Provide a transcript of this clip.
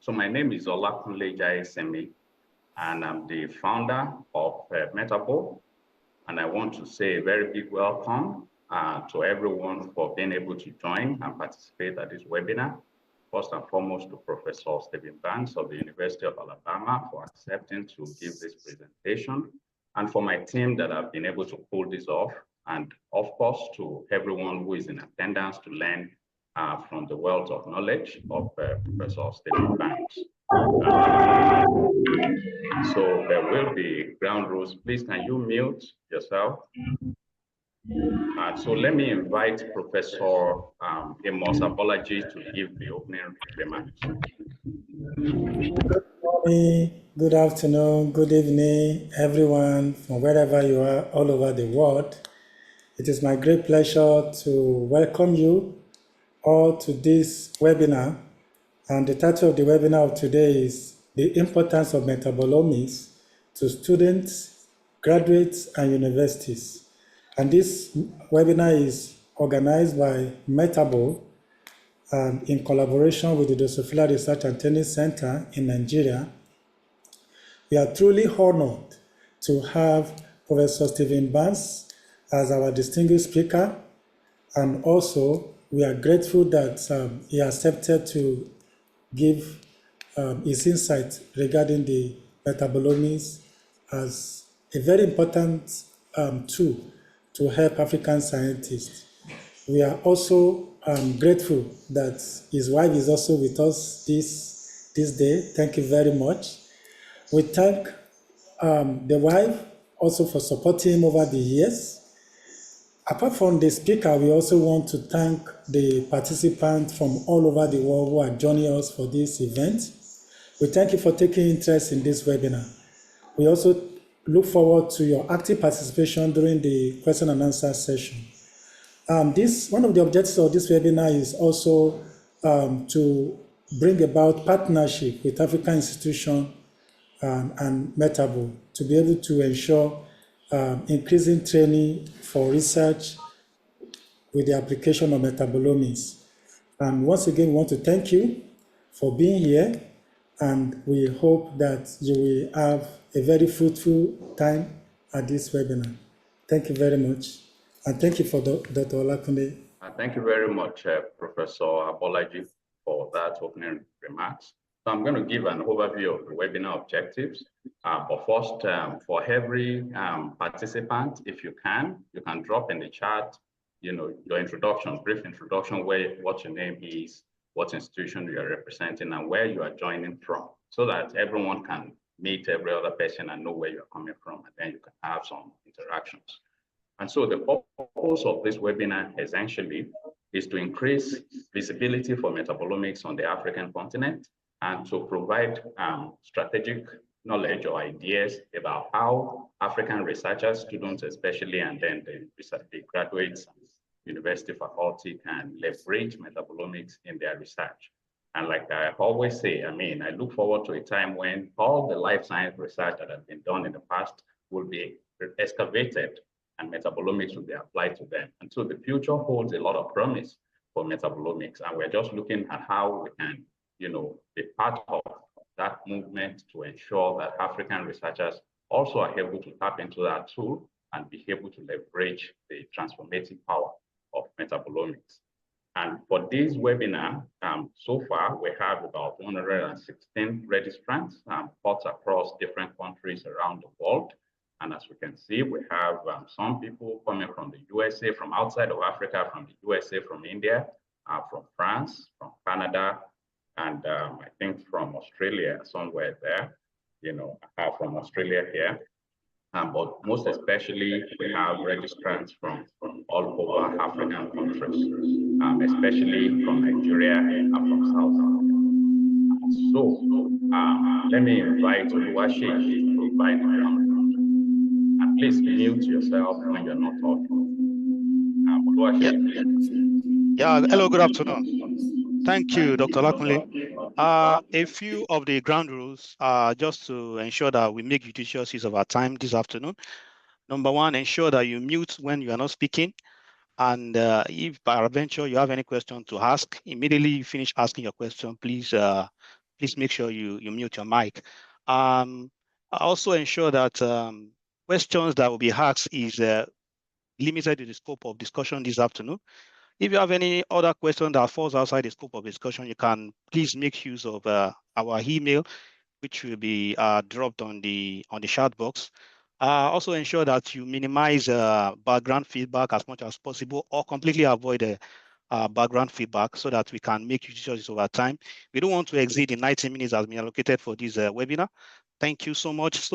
So my name is Olakunle Jaiyesimi, and I'm the founder of MetabHole. And I want to say a very big welcome to everyone for being able to join and participate at this webinar. First and foremost to Professor Stephen Banks of the University of Alabama for accepting to give this presentation, and for my team that have been able to pull this off, and of course to everyone who is in attendance to learn from the wealth of knowledge of Professor Stephen Banks. So there will be ground rules. Please, can you mute yourself? So let me invite Professor Amos Abolaji to give the opening remarks. Good morning, good afternoon, good evening, everyone from wherever you are all over the world. It is my great pleasure to welcome you all to this webinar. And the title of the webinar of today is The Importance of Metabolomics to Students, Graduates, and Universities. And this webinar is organized by MetabHole in collaboration with the Drosophila Research and Training Center in Nigeria. We are truly honored to have Professor Stephen Banks as our distinguished speaker, and also we are grateful that he accepted to give his insight regarding the metabolomics as a very important tool to help African scientists. We are also grateful that his wife is also with us this day. Thank you very much. We thank the wife also for supporting him over the years. Apart from the speaker, we also want to thank the participants from all over the world who are joining us for this event. We thank you for taking interest in this webinar. We also look forward to your active participation during the question and answer session. One of the objectives of this webinar is also to bring about partnership with African institutions and MetabHole to be able to ensure increasing training for research with the application of metabolomics. And once again, we want to thank you for being here, and we hope that you will have a very fruitful time at this webinar. Thank you very much. And thank you for Dr. Olakunle. Thank you very much, Professor Abolaji, for that opening remarks. So I'm going to give an overview of the webinar objectives. But first, for every participant, if you can drop in the chat, your introduction, brief introduction, what your name is, what institution you are representing, and where you are joining from, so that everyone can meet every other person and know where you're coming from, and then you can have some interactions. And so the purpose of this webinar essentially is to increase visibility for metabolomics on the African continent, and to provide strategic knowledge or ideas about how African researchers, students especially, and then the graduates, university faculty can leverage metabolomics in their research. And like I always say, I look forward to a time when all the life science research that has been done in the past will be excavated and metabolomics will be applied to them. And so the future holds a lot of promise for metabolomics. And we're just looking at how we can, be part of that movement to ensure that African researchers also are able to tap into that tool and be able to leverage the transformative power of metabolomics. And for this webinar, so far we have about 116 registrants taught across different countries around the world. And as we can see, we have some people coming from the USA, from outside of Africa, from the USA, from India, from France, from Canada, and I think from Australia, somewhere there, from Australia here. But most especially, we have registrants from all over African countries, especially from Nigeria and from South Africa. So let me invite Oluwaseyi to provide the ground. And please mute yourself when you're not talking. Oluwaseyi, yeah, hello, good afternoon. Thank you, Dr. Olakunle. A few of the ground rules just to ensure that we make judicious use of our time this afternoon. Number one, ensure that you mute when you are not speaking. And if by adventure you have any question to ask, immediately you finish asking your question, please please make sure you mute your mic. Also ensure that questions that will be asked is limited to the scope of discussion this afternoon. If you have any other question that falls outside the scope of discussion, you can please make use of our email, which will be dropped on the chat box. Also ensure that you minimize background feedback as much as possible, or completely avoid background feedback, so that we can make use over time. We don't want to exceed the 90 minutes that has been allocated for this webinar. Thank you so much.